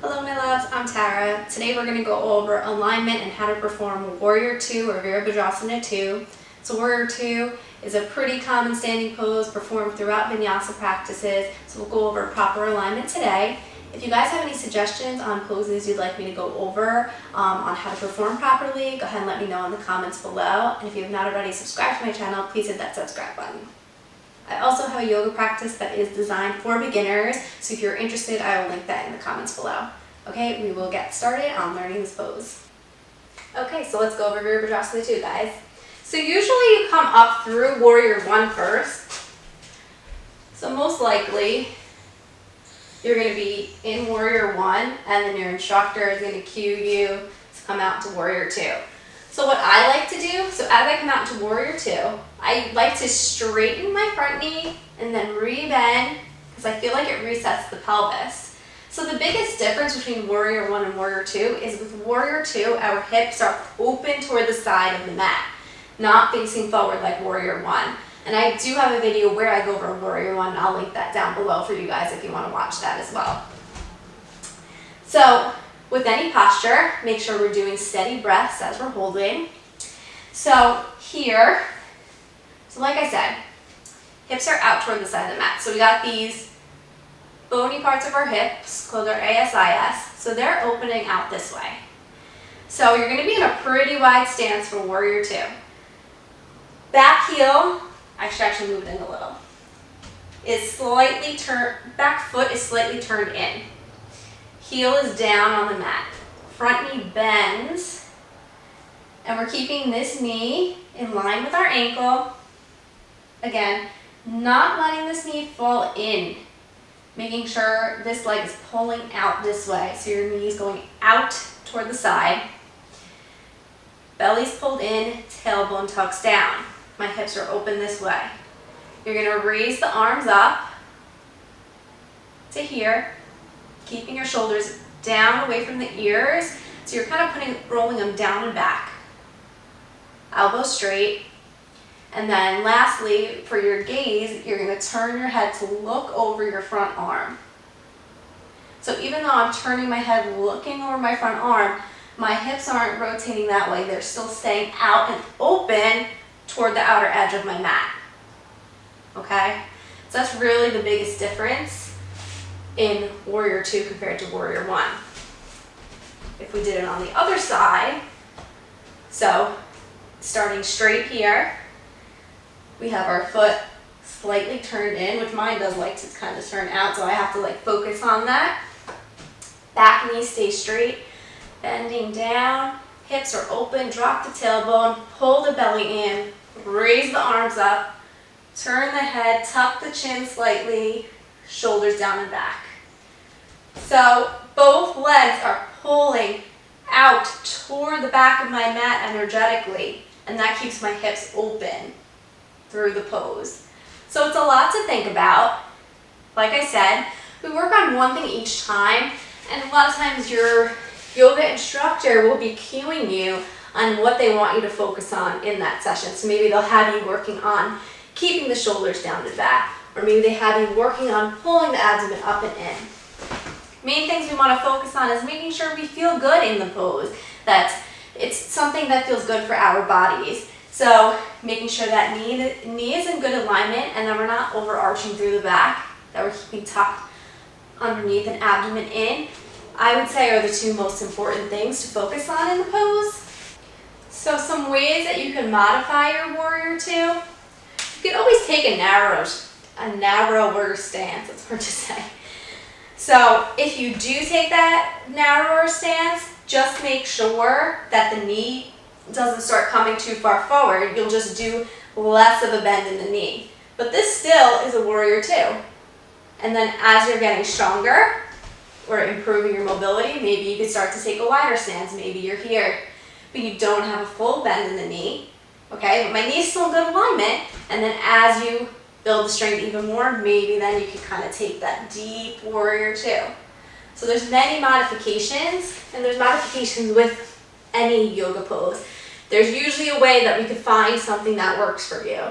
Hello my loves, I'm Tara. Today we're going to go over alignment and how to perform Warrior 2 or Virabhadrasana 2. So Warrior 2 is a pretty common standing pose performed throughout vinyasa practices. So we'll go over proper alignment today. If you guys have any suggestions on poses you'd like me to go over on how to perform properly, go ahead and let me know in the comments below. And if you have not already subscribed to my channel, please hit that subscribe button. I also have a yoga practice that is designed for beginners, so if you're interested, I will link that in the comments below. Okay, we will get started on learning this pose. Okay, so let's go over Virabhadrasana 2, guys. So usually you come up through Warrior 1 first. So most likely, you're going to be in Warrior 1, and then your instructor is going to cue you to come out to Warrior 2. So what I like to do, so as I come out to Warrior 2, I like to straighten my front knee and then re-bend because I feel like it resets the pelvis. So the biggest difference between Warrior 1 and Warrior 2 is with Warrior 2, our hips are open toward the side of the mat, not facing forward like Warrior 1. And I do have a video where I go over Warrior 1, and I'll link that down below for you guys if you want to watch that as well. So with any posture, make sure we're doing steady breaths as we're holding. So here, so like I said, hips are out toward the side of the mat. So we got these bony parts of our hips called our ASIS. So they're opening out this way. So you're going to be in a pretty wide stance for Warrior 2. Back heel, I should actually move it in a little, is slightly turned, back foot is slightly turned in. Heel is down on the mat. Front knee bends, and we're keeping this knee in line with our ankle. Again, not letting this knee fall in, making sure this leg is pulling out this way. So your knee is going out toward the side. Belly's pulled in, tailbone tucks down. My hips are open this way. You're going to raise the arms up to here, keeping your shoulders down away from the ears. So you're kind of rolling them down and back. Elbows straight. And then lastly, for your gaze, you're going to turn your head to look over your front arm. So even though I'm turning my head looking over my front arm, my hips aren't rotating that way. They're still staying out and open toward the outer edge of my mat. Okay? So that's really the biggest difference in Warrior 2 compared to Warrior 1. If we did it on the other side, so starting straight here, we have our foot slightly turned in, which mine does like to kind of turn out, so I have to like focus on that. Back knee stays straight, bending down, hips are open, drop the tailbone, pull the belly in, raise the arms up, turn the head, tuck the chin slightly, shoulders down and back. So both legs are pulling out toward the back of my mat energetically, and that keeps my hips open through the pose. So it's a lot to think about. Like I said, we work on one thing each time, and a lot of times your yoga instructor will be cueing you on what they want you to focus on in that session. So maybe they'll have you working on keeping the shoulders down and back, or maybe they have you working on pulling the abdomen up and in. Main things we want to focus on is making sure we feel good in the pose, that it's something that feels good for our bodies. So making sure that knee is in good alignment, and that we're not overarching through the back, that we're keeping tucked underneath and abdomen in, I would say are the two most important things to focus on in the pose. So some ways that you can modify your Warrior 2. You can always take a narrower stance, it's hard to say. So if you do take that narrower stance, just make sure that the knee doesn't start coming too far forward. You'll just do less of a bend in the knee. But this still is a Warrior 2. And then as you're getting stronger or improving your mobility, maybe you could start to take a wider stance. Maybe you're here, but you don't have a full bend in the knee. Okay, but my knee's still in good alignment. And then as you build the strength even more, maybe then you can kind of take that deep Warrior 2. So there's many modifications, and there's modifications with any yoga pose. There's usually a way that we could find something that works for you.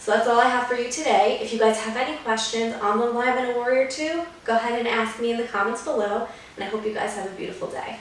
So that's all I have for you today. If you guys have any questions on the Live in a Warrior 2, go ahead and ask me in the comments below, and I hope you guys have a beautiful day.